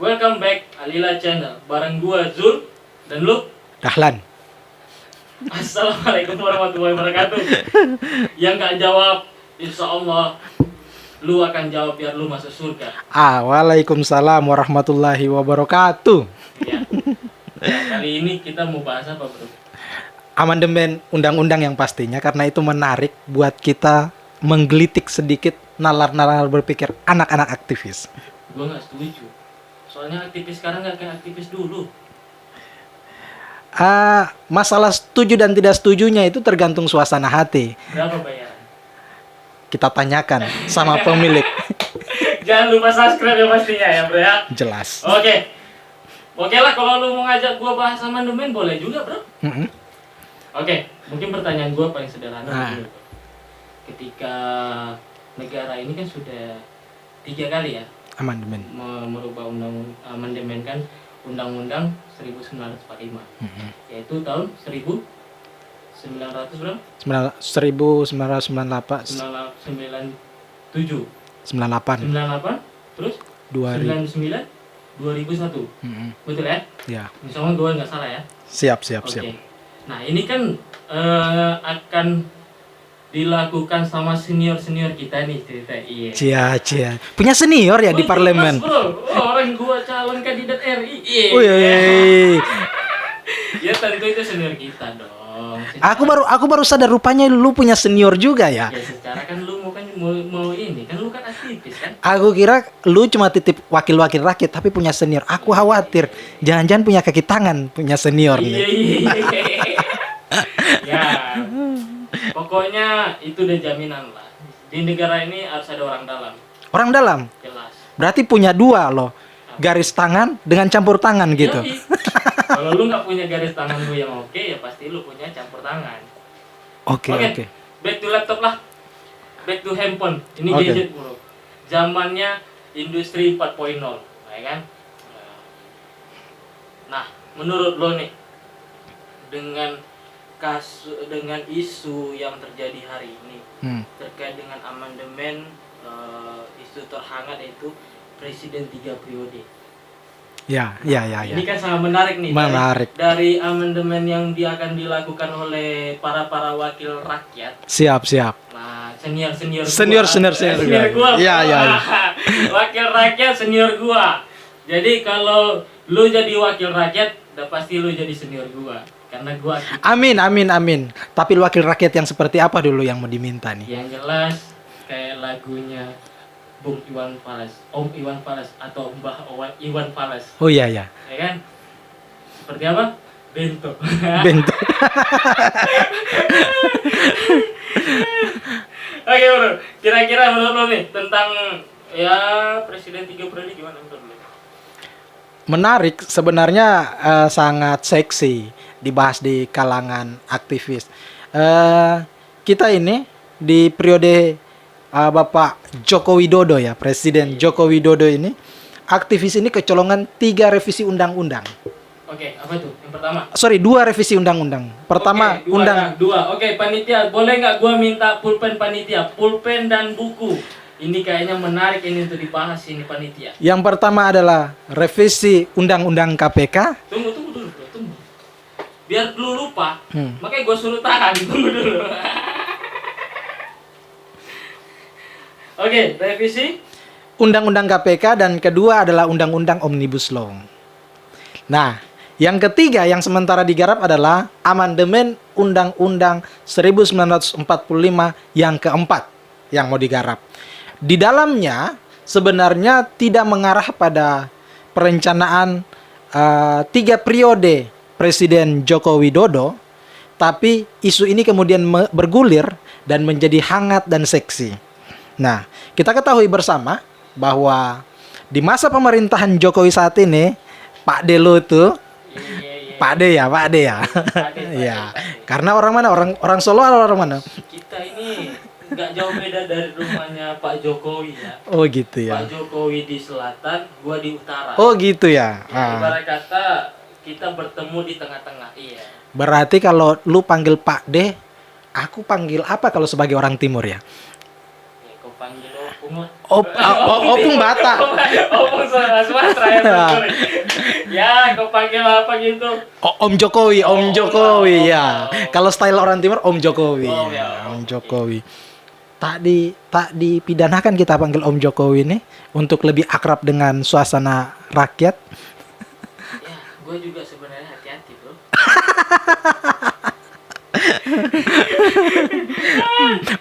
Welcome back Alila Channel. Bareng gua Zul dan lu. Dahlan. Assalamualaikum warahmatullahi wabarakatuh. Yang gak jawab, insya Allah lu akan jawab biar lu masuk surga. Waalaikumsalam warahmatullahi wabarakatuh. Ya. Nah, kali ini kita mau bahas apa, bro? Amandemen undang-undang yang pastinya, karena itu menarik buat kita menggelitik sedikit nalar-nalar berpikir anak-anak aktivis. Gua gak setuju. Soalnya aktivis sekarang gak kayak aktivis dulu. Masalah setuju dan tidak setujunya itu tergantung suasana hati. Berapa bayaran? Kita tanyakan sama pemilik. Jangan lupa subscribe ya pastinya ya, bro ya. Jelas. Oke lah, kalau lu mau ngajak gua bahas amandemen boleh juga, bro. Oke, mungkin pertanyaan gua paling sederhana dulu. Ketika negara ini kan sudah 3 kali ya Amandemen. merubah amandemen kan Undang-Undang 1945, yaitu tahun 1900 berapa? 1998 97 98 terus 2000. 99 2001. Betul ya? Ya. Misalnya gue nggak salah ya. Siap. Oke. Nah ini kan akan dilakukan sama senior kita nih cerita. Iya. Cia. Punya senior ya di parlemen. Bro. Orang gua calon kandidat RI. Ya tentu itu senior kita dong. Aku baru sadar rupanya lu punya senior juga ya. Ya secara kan lu mau ini kan lu kan aktivis kan. Aku kira lu cuma titip wakil-wakil rakyat tapi punya senior. Aku khawatir jangan-jangan punya kaki tangan punya senior nih. Iya. Ya. Pokoknya itu udah jaminan lah. Di negara ini harus ada orang dalam. Orang dalam? Jelas. Berarti punya 2 loh. Garis tangan dengan campur tangan gitu. Kalau lu nggak punya garis tangan lu yang oke, ya pasti lu punya campur tangan. Oke. Back to laptop lah. Back to handphone. Ini gadget, bro. Zamannya industri 4.0, ya kan? Nah, menurut lo nih, dengan isu yang terjadi hari ini terkait dengan amandemen, isu terhangat itu presiden 3 periode. Ya. Ini kan sangat menarik nih. Menarik. Dari amandemen yang akan dilakukan oleh para wakil rakyat. Siap. Nah, senior gua. Iya. Wakil rakyat senior gua. Jadi kalau lu jadi wakil rakyat, udah pasti lu jadi senior gua. Karena gua Amin. Tapi wakil rakyat yang seperti apa dulu yang mau diminta nih? Yang jelas kayak lagunya Bung Iwan Fals, Om Iwan Fals atau Mbah Iwan Fals. Oh iya. Ya kan? Seperti apa? Bento. Oke, bro. Kira-kira menurut lo nih tentang ya presiden 3 periode gimana menurut lo? Menarik, sebenarnya sangat seksi dibahas di kalangan aktivis. Kita ini di periode Bapak Joko Widodo ya, Presiden Joko Widodo ini, aktivis ini kecolongan 3 revisi undang-undang. Oke, apa tuh? Yang pertama? 2 revisi undang-undang. Pertama, dua. Oke, panitia, boleh nggak gua minta pulpen panitia, pulpen dan buku. Ini kayaknya menarik ini untuk dibahas ini panitia. Yang pertama adalah revisi undang-undang KPK. Tunggu dulu, bro, tunggu. Biar lu lupa, makanya gua suruh tahan. Tunggu dulu. Oke, revisi Undang-undang KPK, dan kedua adalah Undang-undang Omnibus Law. Nah, yang ketiga yang sementara digarap adalah amandemen Undang-Undang 1945 yang keempat yang mau digarap. Di dalamnya sebenarnya tidak mengarah pada perencanaan 3 periode Presiden Joko Widodo, tapi isu ini kemudian bergulir dan menjadi hangat dan seksi. Nah, kita ketahui bersama bahwa di masa pemerintahan Jokowi saat ini, Pak Delo itu, Pak D ya. Ya, karena orang mana? Orang Solo atau orang mana? Kita ini nggak jauh beda dari rumahnya Pak Jokowi ya. Oh gitu ya. Pak Jokowi di selatan, gua di utara. Oh gitu ya. Ibarat kata kita bertemu di tengah-tengah. Iya. Berarti kalau lu panggil Pak D, aku panggil apa kalau sebagai orang timur ya? Kau panggil opung lah. Opung Batak. Opung Sumatera ya. Sorry. Ya, kau panggil apa gitu? Om Jokowi ya. Kalau style orang timur Om Jokowi. Oh, ya. Om Jokowi. Tak dipidanakan kita panggil Om Jokowi ini untuk lebih akrab dengan suasana rakyat. Ya, gue juga sebenarnya hati-hati, bro.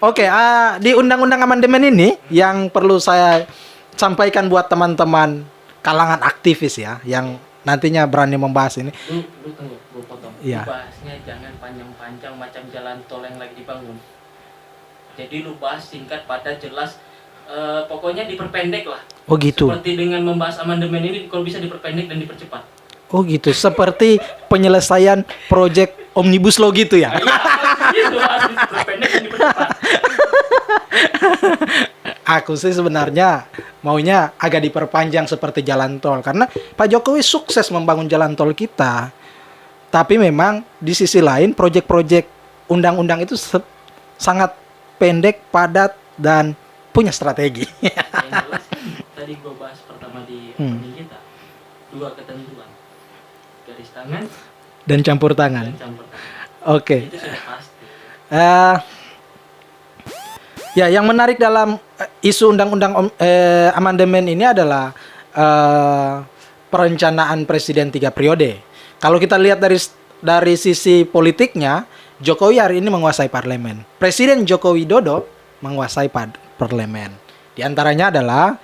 Oke, di undang-undang amandemen ini yang perlu saya sampaikan buat teman-teman kalangan aktivis ya, yang nantinya berani membahas ini. Lu tunggu, gue potong. Iya. Bahasnya jangan panjang-panjang macam jalan tol yang lagi dibangun. Jadi lu bahas singkat, padat, jelas. Pokoknya diperpendek lah. Oh gitu. Seperti dengan membahas amandemen ini, kalau bisa diperpendek dan dipercepat. Oh gitu. Seperti penyelesaian proyek Omnibus Law gitu ya. Itu harus diperpendek dan dipercepat. Aku sih sebenarnya maunya agak diperpanjang seperti jalan tol, karena Pak Jokowi sukses membangun jalan tol kita. Tapi memang di sisi lain proyek-proyek undang-undang itu sangat pendek, padat, dan punya strategi. Yang jelas kan tadi gue bahas pertama di opening kita, 2 ketentuan, garis tangan Dan campur tangan. dan campur tangan. Oke. Itu sudah pasti. Ya, yang menarik dalam isu undang-undang amandemen ini adalah perencanaan presiden 3 periode. Kalau kita lihat dari sisi politiknya, Jokowi hari ini menguasai parlemen. Presiden Joko Widodo menguasai parlemen. Di antaranya adalah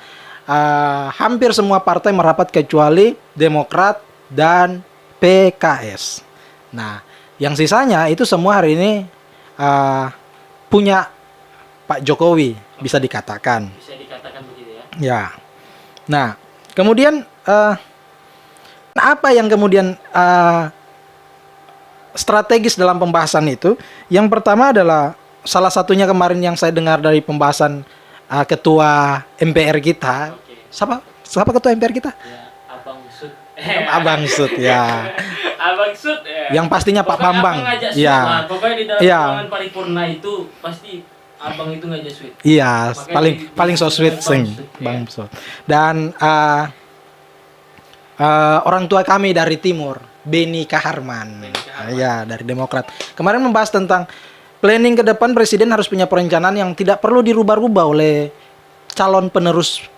hampir semua partai merapat kecuali Demokrat dan PKS. Nah, yang sisanya itu semua hari ini punya Pak Jokowi, bisa dikatakan. Bisa dikatakan begitu ya. Ya. Nah, kemudian apa yang kemudian strategis dalam pembahasan itu? Yang pertama adalah salah satunya kemarin yang saya dengar dari pembahasan ketua MPR kita. Oke. Siapa ketua MPR kita? Ya, Abang Sud. Abang Sud ya. Abang Sud ya. Yang pastinya Pak Pokoknya Bambang. Abang ngajak Sud Iya. lah. Pokoknya di dalam Iya. ruangan paripurna itu pasti Abang itu ngajak sweet. Iya, Makanya paling so sweet Bang sing, Sud, Bang ya. Sud. Dan orang tua kami dari timur, Beni Kaharman. Beni Kaharman. Ya, dari Demokrat. Kemarin membahas tentang planning ke depan presiden harus punya perencanaan yang tidak perlu dirubah-rubah oleh calon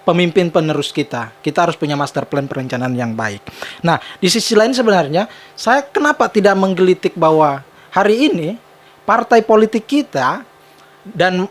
pemimpin penerus kita. Kita harus punya master plan perencanaan yang baik. Nah, di sisi lain sebenarnya saya kenapa tidak menggelitik bahwa hari ini partai politik kita dan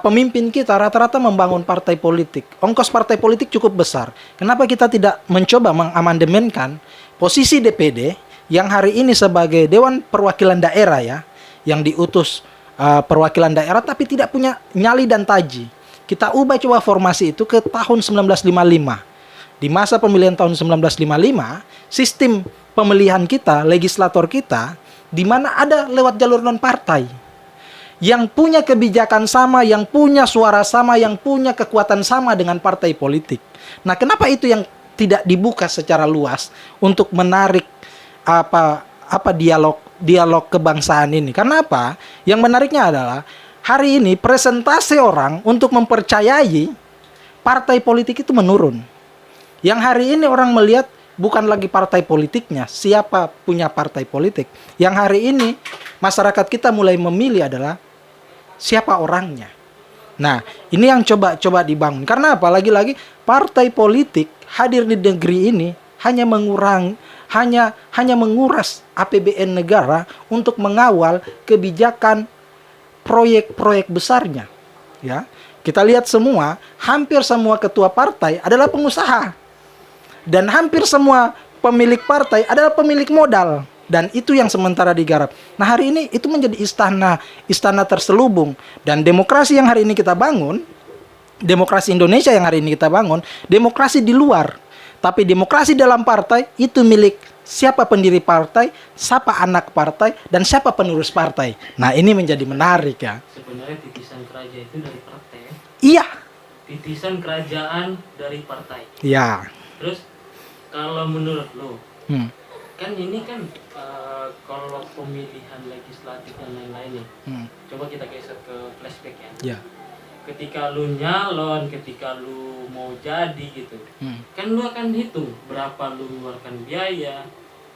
pemimpin kita rata-rata membangun partai politik. Ongkos partai politik cukup besar. Kenapa kita tidak mencoba mengamandemenkan posisi DPD yang hari ini sebagai Dewan Perwakilan Daerah ya, yang diutus perwakilan daerah tapi tidak punya nyali dan taji. Kita ubah coba formasi itu ke tahun 1955. Di masa pemilihan tahun 1955, sistem pemilihan kita, legislator kita, di mana ada lewat jalur non-partai. Yang punya kebijakan sama, yang punya suara sama, yang punya kekuatan sama dengan partai politik. Nah, kenapa itu yang tidak dibuka secara luas untuk menarik dialog kebangsaan ini? Karena apa? Yang menariknya adalah hari ini presentase orang untuk mempercayai partai politik itu menurun. Yang hari ini orang melihat bukan lagi partai politiknya, siapa punya partai politik. Yang hari ini masyarakat kita mulai memilih adalah siapa orangnya. Nah, ini yang coba dibangun. Karena apa? Lagi-lagi partai politik hadir di negeri ini hanya menguras APBN negara untuk mengawal kebijakan proyek-proyek besarnya. Ya. Kita lihat semua, hampir semua ketua partai adalah pengusaha. Dan hampir semua pemilik partai adalah pemilik modal. Dan itu yang sementara digarap. Nah, hari ini itu menjadi istana terselubung. Dan demokrasi yang hari ini kita bangun, demokrasi Indonesia yang hari ini kita bangun, demokrasi di luar. Tapi demokrasi dalam partai itu milik siapa pendiri partai, siapa anak partai, dan siapa penerus partai. Nah, ini menjadi menarik ya. Sebenarnya titisan kerajaan itu dari partai. Iya. Titisan kerajaan dari partai. Iya. Terus kalau menurut lo, kan ini kan kalau pemilihan legislatif dan lain-lain nih, coba kita geser ke flashback ya. Iya. ketika lu nyalon, ketika lu mau jadi gitu, kan lu akan hitung berapa lu mengeluarkan biaya.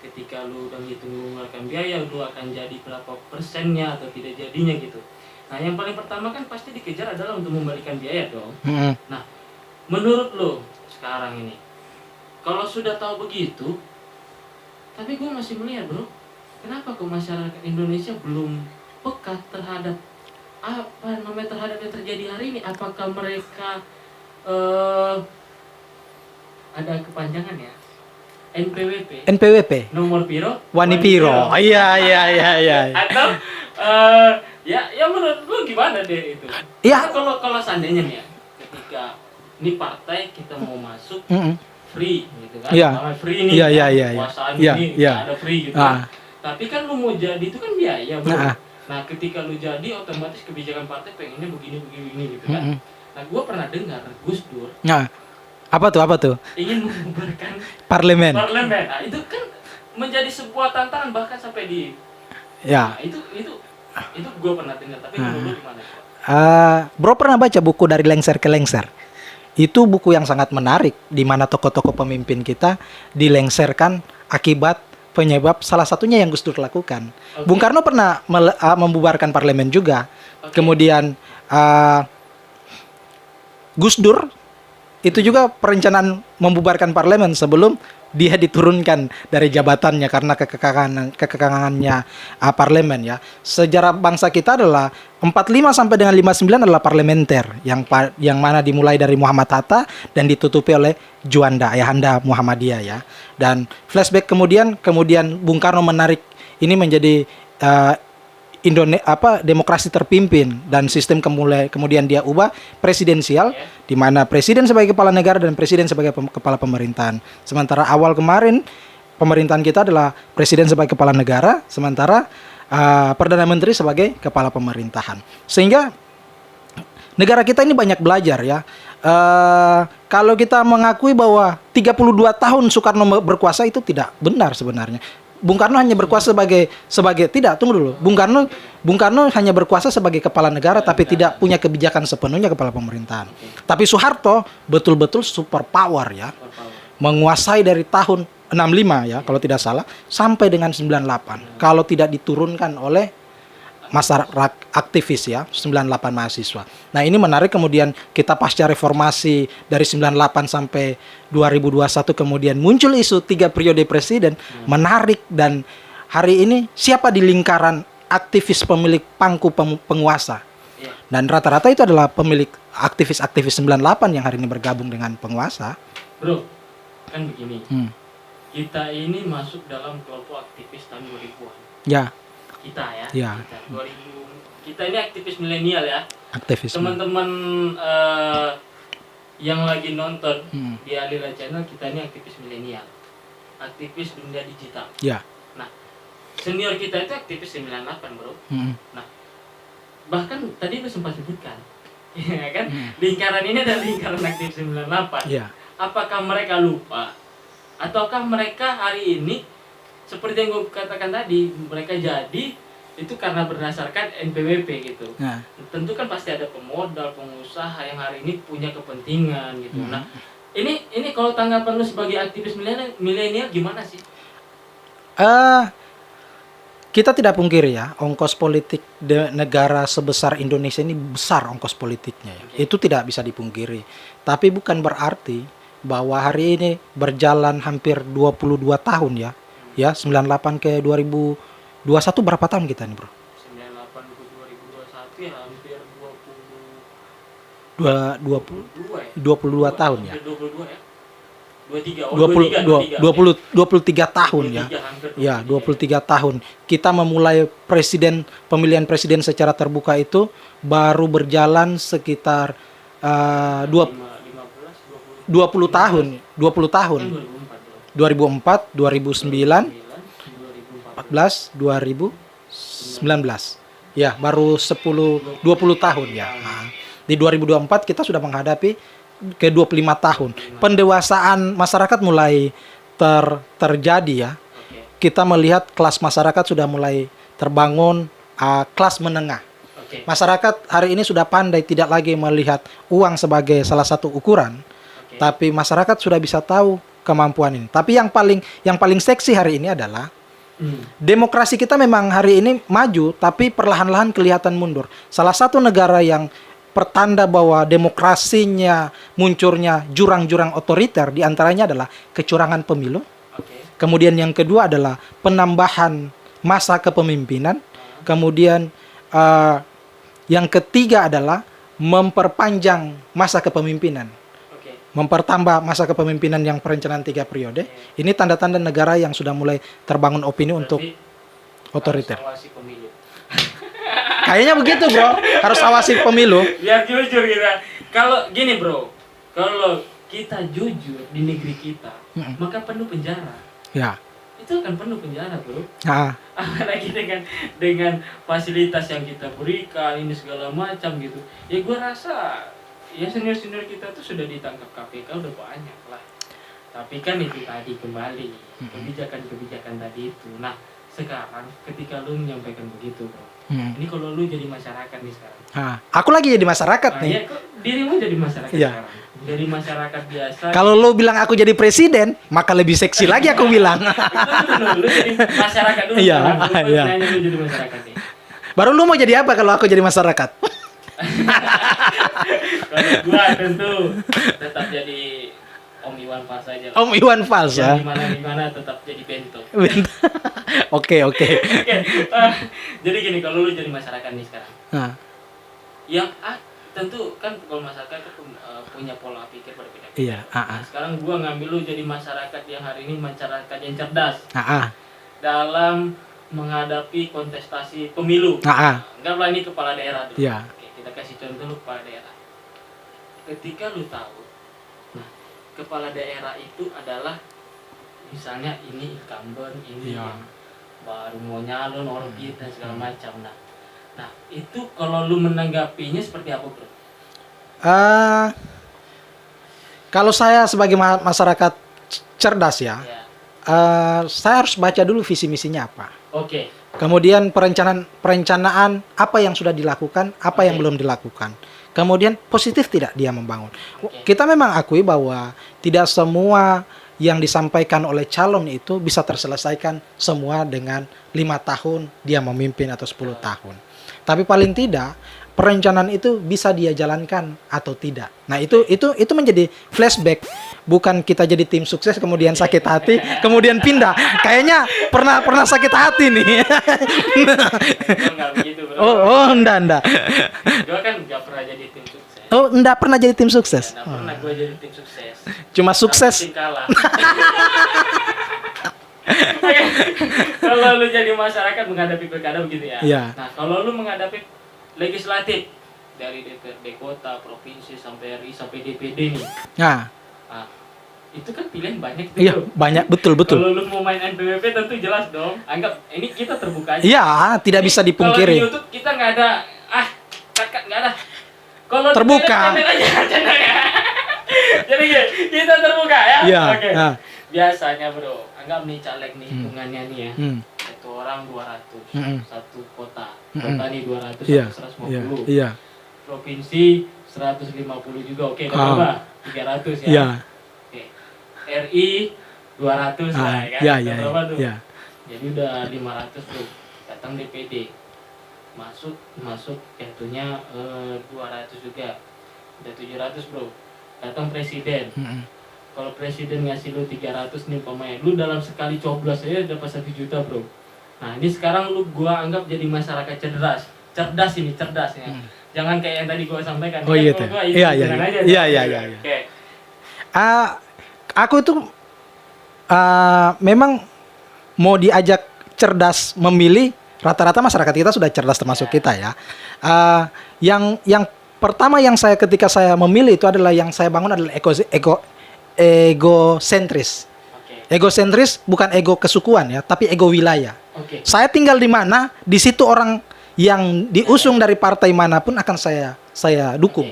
Ketika lu udah hitung mengeluarkan biaya, lu akan jadi berapa persennya atau tidak jadinya gitu. Nah, yang paling pertama kan pasti dikejar adalah untuk membalikan biaya dong. Nah, menurut lu sekarang ini, kalau sudah tahu begitu, tapi gue masih melihat bro, kenapa kok masyarakat Indonesia belum peka terhadap terhadap yang terjadi hari ini? Apakah mereka ada kepanjangan ya? NPWP. Nomor piro? Wani piro. Iya. Atau ya menurut lu gimana deh itu? Iya. Kalau seandainya nih ya, ketika ini partai kita mau masuk free gitu kan? Iya. Free nih. Iya. Kekuasaan Iya. ini ada free gitu. Tapi kan lu mau jadi itu kan biaya, bro. Nah, ketika lu jadi otomatis kebijakan partai pengennya begini gitu kan. Nah, gua pernah dengar Gus Dur. Nah, apa tuh? Ingin membubarkan parlemen. Nah, itu kan menjadi sebuah tantangan bahkan sampai di ya. Nah, itu gua pernah dengar, tapi menurut lu gimana? Bro pernah baca buku Dari Lengser ke Lengser? Itu buku yang sangat menarik di mana tokoh-tokoh pemimpin kita dilengserkan akibat penyebab salah satunya yang Gus Dur lakukan. Bung Karno pernah membubarkan parlemen juga. Kemudian Gus Dur itu juga perencanaan membubarkan parlemen sebelum dia diturunkan dari jabatannya karena kekekangannya parlemen ya. Sejarah bangsa kita adalah 45 sampai dengan 59 adalah parlementer yang mana dimulai dari Muhammad Hatta dan ditutupi oleh Juanda, ayahanda Muhammadiyah ya. Dan flashback kemudian Bung Karno menarik ini menjadi demokrasi terpimpin dan sistem kemudian dia ubah presidensial di mana presiden sebagai kepala negara dan presiden sebagai kepala pemerintahan. Sementara awal kemarin pemerintahan kita adalah presiden sebagai kepala negara, sementara perdana menteri sebagai kepala pemerintahan. Sehingga negara kita ini banyak belajar ya. Kalau kita mengakui bahwa 32 tahun Soekarno berkuasa itu tidak benar sebenarnya. Bung Karno hanya berkuasa sebagai tidak, tunggu dulu. Bung Karno hanya berkuasa sebagai kepala negara tapi tidak punya kebijakan sepenuhnya kepala pemerintahan. Tapi Soeharto betul-betul super power ya. Menguasai dari tahun 65 ya kalau tidak salah sampai dengan 98. Kalau tidak diturunkan oleh masyarakat aktivis ya, 98 mahasiswa. Nah, ini menarik kemudian kita pasca reformasi dari 98 sampai 2021 kemudian muncul isu 3 periode presiden, menarik dan hari ini siapa di lingkaran aktivis pemilik pangku penguasa? Dan rata-rata itu adalah pemilik aktivis-aktivis 98 yang hari ini bergabung dengan penguasa. Bro, kan begini. Kita ini masuk dalam kelompok aktivis tahun 2000-an. Ya. Kita ya. Ya. Kita ini aktivis milenial ya. Aktivis. Teman-teman yang lagi nonton di Alila Channel, kita ini aktivis milenial. Aktivis dunia digital. Ya. Nah, senior kita itu aktivis 98, bro. Nah, bahkan tadi lu sempat sebutkan, ya kan? Lingkaran ini adalah lingkaran aktivis 98. Ya. Apakah mereka lupa? Ataukah mereka hari ini seperti yang gue katakan tadi, mereka jadi itu karena berdasarkan NPWP gitu. Nah, tentu kan pasti ada pemodal, pengusaha yang hari ini punya kepentingan gitu. Nah, ini kalau tanggapan lu sebagai aktivis milenial gimana sih? Kita tidak pungkiri ya, ongkos politik negara sebesar Indonesia ini besar ongkos politiknya ya. Itu tidak bisa dipungkiri. Tapi bukan berarti bahwa hari ini berjalan hampir 22 tahun ya. Ya, 98 ke 2021 berapa tahun kita nih, bro? 98 ke 2021 ya hampir 22 tahun ya. 22 ya. 23 tahun ya. Ya, 23 tahun. Kita memulai pemilihan presiden secara terbuka itu baru berjalan sekitar 20 tahun. 2004, 2009, 14, 2019. Ya, baru 20 tahun ya. Nah, di 2024 kita sudah menghadapi ke 25 tahun. Pendewasaan masyarakat mulai terjadi ya. Kita melihat kelas masyarakat sudah mulai terbangun, kelas menengah. Oke. Masyarakat hari ini sudah pandai tidak lagi melihat uang sebagai salah satu ukuran, Oke. tapi masyarakat sudah bisa tahu kemampuan ini. Tapi yang paling seksi hari ini adalah demokrasi kita memang hari ini maju, tapi perlahan-lahan kelihatan mundur. Salah satu negara yang pertanda bahwa demokrasinya munculnya jurang-jurang otoriter diantaranya adalah kecurangan pemilu. Oke. Kemudian yang kedua adalah penambahan masa kepemimpinan. Kemudian yang ketiga adalah memperpanjang masa kepemimpinan. Oke. Mempertambah masa kepemimpinan yang perencanaan 3 periode. Ini tanda-tanda negara yang sudah mulai terbangun opini untuk Berarti otoriter. harus awasi pemilu. Kayaknya begitu, bro. Harus awasi pemilu. Biar jujur kita. Kalau gini bro, kalau kita jujur di negeri kita, maka penuh penjara. Ya. Itu akan penuh penjara bro. Ah, Apalagi dengan fasilitas yang kita berikan ini segala macam gitu. Ya gue rasa ya senior kita tuh sudah ditangkap KPK udah banyak lah. Tapi kan itu tadi kembali kebijakan-kebijakan tadi itu. Nah sekarang ketika lu menyampaikan begitu bro, ini kalau lu jadi masyarakat nih sekarang. aku lagi jadi masyarakat Nah, nih. ya, kok dirimu jadi masyarakat Iya. sekarang. Dari masyarakat biasa. Kalau lo bilang aku jadi presiden, maka lebih seksi lagi aku bilang. Lu jadi masyarakat dulu. Iya, sekarang. iya. Nanya lu jadi masyarakat nih. Baru lu mau jadi apa kalau aku jadi masyarakat? Kalau gua tentu tetap jadi Om Iwan Fals aja. Om Iwan Fals ya. Di mana tetap jadi bento. Oke. Oke. Jadi gini, kalau lu jadi masyarakat nih sekarang. Nah, Yang tentu kan kalau masyarakat kan punya pola pikir berbeda. iya. Nah, sekarang gua ngambil lu jadi masyarakat yang hari ini masyarakat yang cerdas dalam menghadapi kontestasi pemilu. Anggaplah ini kepala daerah dulu. Iya. Oke, kita kasih contoh lu kepala daerah. Ketika lu tahu, nah kepala daerah itu adalah misalnya ini incumbent, ini Iya. yang baru mau nyalon orang kita segala macam. Nah itu kalau lu menanggapinya seperti apa bro? Kalau saya sebagai masyarakat cerdas ya, Ya. saya harus baca dulu visi misinya apa. Oke. Kemudian perencanaan apa yang sudah dilakukan, apa yang belum dilakukan. Kemudian positif tidak dia membangun. Kita memang akui bahwa tidak semua yang disampaikan oleh calon itu bisa terselesaikan semua dengan 5 tahun dia memimpin atau 10 tahun. Tapi paling tidak perencanaan itu bisa dia jalankan atau tidak. Nah, itu menjadi flashback. Bukan kita jadi tim sukses kemudian sakit hati, kemudian pindah. Kayaknya pernah sakit hati nih. Enggak begitu bro. Enggak. Gua kan nggak pernah jadi tim sukses. Enggak pernah jadi tim sukses. Nggak pernah gua jadi tim sukses. Cuma sukses. Tim kalah. Kalau lu jadi masyarakat menghadapi pilkada begitu ya. Iya. Nah, kalau lu menghadapi legislatif dari DPRD kota, provinsi sampai RI sampai DPD nih. Nah, Itu kan pilihan banyak tuh. iya, banyak betul. Kalau lu mau main NPWP tentu jelas dong. Anggap ini kita terbuka aja. Iya, tidak bisa Kalau di dipungkiri. YouTube kita nggak ada kakak nggak ada. Kalau Terbuka. Jadi kita terbuka ya. Iya. Oke. Nah. Biasanya bro, anggap nih caleg nih hitungannya nih ya. Satu orang 200, satu kota. Kota nih 200, Iya. 150. Iya. Provinsi 150 juga. Oke, berapa? 300 ya. Iya. Oke. RI 200 lah ya kan. Iya. Berapa tuh? Iya. Jadi udah 500 tuh. Datang DPD. Masuk jatuhnya 200 juga. Udah 700 bro. Datang presiden. Kalau presiden ngasih lu 300 nih pemain, lu dalam sekali coblos aja dapat 1 juta bro. Nah ini sekarang gua anggap jadi masyarakat cerdas ya. Jangan kayak yang tadi gua sampaikan. Oh iya tuh. Iya. Oke. Aku itu memang mau diajak cerdas memilih, rata-rata masyarakat kita sudah cerdas termasuk kita ya. Yang pertama yang ketika saya memilih itu adalah yang saya bangun adalah egosentris. Egosentris bukan ego kesukuan ya, tapi ego wilayah. Saya tinggal di mana, di situ orang yang diusung dari partai manapun akan saya dukung.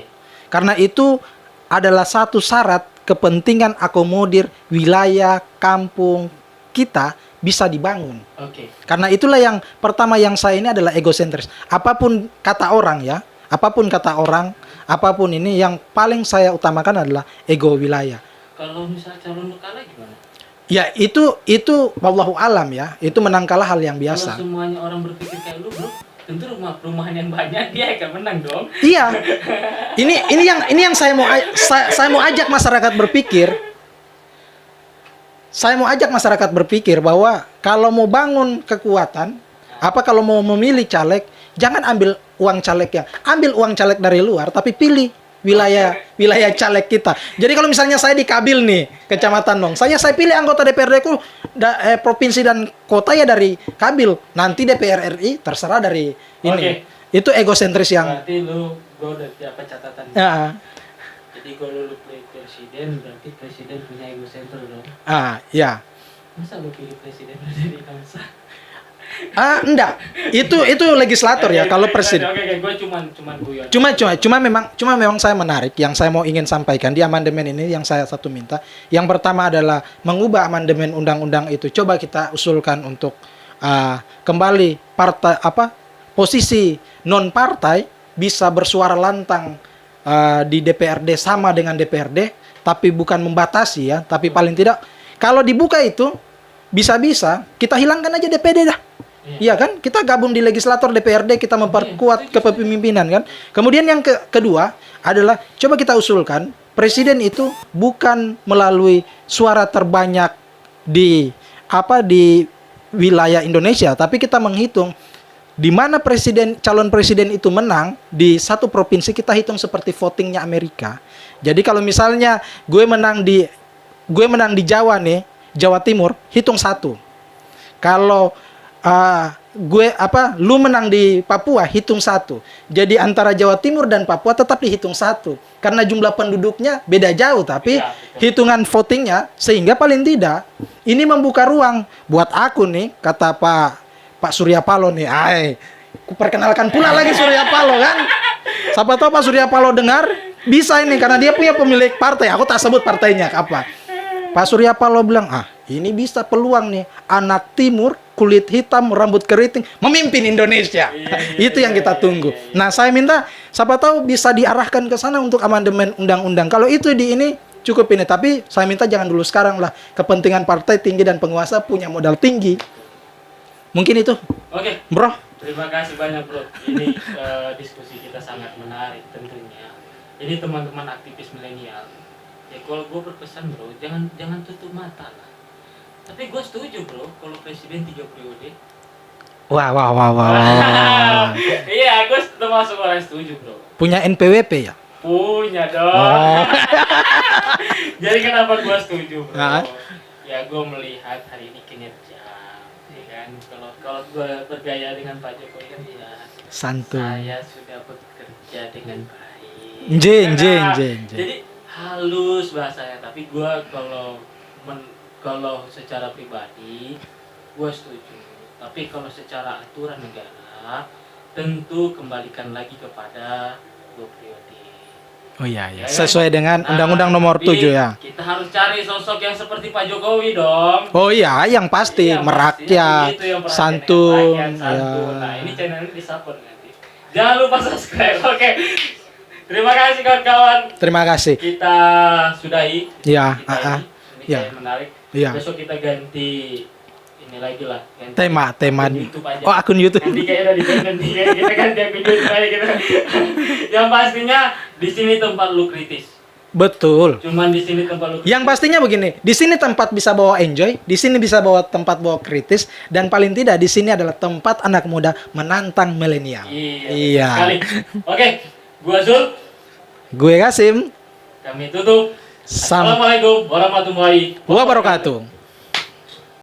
Karena itu adalah satu syarat kepentingan akomodir wilayah kampung kita bisa dibangun. Oke. Karena itulah yang pertama yang saya ini adalah egosentris. Apapun kata orang ya, apapun kata orang, apapun ini yang paling saya utamakan adalah ego wilayah. Kalau misal calon lu kalah gimana? Ya itu wallahu alam ya, itu menang kalah hal yang biasa. Kalau semuanya orang berpikir kayak lu bro, tentu perumahan yang banyak dia akan menang dong. Iya. Ini yang saya mau ajak masyarakat berpikir. Saya mau ajak masyarakat berpikir bahwa kalau mau bangun kekuatan, kalau mau memilih caleg, jangan ambil uang calegnya. Ambil uang caleg dari luar, tapi pilih wilayah caleg kita. Jadi kalau misalnya saya di Kabil nih, Kecamatan Nong, saya pilih anggota DPRD ku provinsi dan kota ya dari Kabil. Nanti DPR RI terserah dari ini. Oke. Itu egosentris yang. Berarti gue udah dapat catatan. Ya. Jadi kalau lu pilih presiden, berarti presiden punya ego center dong. Ya. Masa lu pilih presiden dari bangsa? Enggak. Itu legislator ya kalau presiden. Oke, gue cuman guyon. Cuma memang saya menarik yang saya mau ingin sampaikan di amandemen ini yang saya satu minta. Yang pertama adalah mengubah amandemen undang-undang itu. Coba kita usulkan untuk kembali posisi non partai bisa bersuara lantang di DPRD sama dengan DPRD, tapi bukan membatasi ya, tapi paling tidak kalau dibuka itu bisa-bisa kita hilangkan aja DPD dah. Iya kan? Kita gabung di legislator DPRD, kita memperkuat kepemimpinan kan. Kemudian yang kedua adalah coba kita usulkan presiden itu bukan melalui suara terbanyak di wilayah Indonesia, tapi kita menghitung di mana calon presiden itu menang di satu provinsi, kita hitung seperti votingnya Amerika. Jadi kalau misalnya gue menang di Jawa nih, Jawa Timur, hitung 1. Kalau lu menang di Papua, hitung 1. Jadi antara Jawa Timur dan Papua tetap dihitung 1. Karena jumlah penduduknya beda jauh, tapi hitungan votingnya sehingga paling tidak ini membuka ruang buat aku nih, kata Pak Surya Paloh nih. Kuperkenalkan pula lagi Surya Paloh kan. Siapa tahu Pak Surya Paloh dengar, bisa ini karena dia punya pemilik partai. Aku tak sebut partainya apa. Pak Surya Paloh bilang, ini bisa peluang nih, anak timur, kulit hitam, rambut keriting, memimpin Indonesia. Itu yang kita tunggu. Nah, saya minta, siapa tahu bisa diarahkan ke sana untuk amandemen undang-undang. Kalau itu di ini, cukup ini. Tapi saya minta jangan dulu sekarang lah. Kepentingan partai tinggi dan penguasa punya modal tinggi. Mungkin itu. Oke. Bro. Terima kasih banyak bro. Ini diskusi kita sangat menarik tentunya. Ini teman-teman aktivis milenial. Ya kalau gue berpesan bro, jangan tutup mata lah. Tapi gue setuju bro, kalau presiden 3 periode. Wah. Iya, gue termasuk orang yang setuju bro. Punya NPWP ya? Punya dong. Jadi kenapa gue setuju bro? Ya gue melihat hari ini kinerja, ya kan. Kalau gue bergaya dengan Pak Jokowi kan ya. Santun. Saya sudah bekerja dengan baik. Jadi halus bahasanya, tapi gue kalau secara pribadi gue setuju, tapi kalau secara aturan negara tentu kembalikan lagi kepada 2 periode. Oh iya ya, sesuai dengan Undang-Undang Nomor 7 ya. Kita harus cari sosok yang seperti Pak Jokowi dong. Oh iya, yang pasti merakyat, santun. Nah, ini channel ini disupport nanti. Jangan lupa subscribe. Oke. Terima kasih kawan-kawan. Terima kasih. Kita sudahi. Ya, ini menarik. Ya. Besok kita ganti ini lagi lah. Tema. YouTube aja. Oh, akun YouTube. Nanti kayaknya kita ganti akun YouTube aja kita. Yang pastinya di sini tempat lu kritis. Betul. Cuman di sini tempat lu kritis. Yang pastinya begini, di sini tempat bisa bawa enjoy, di sini bisa tempat bawa kritis, dan paling tidak di sini adalah tempat anak muda menantang milenial. Iya. Sekali. Oke. Gua Zul, gue Kasim. kami tutup. Assalamualaikum warahmatullahi wabarakatuh.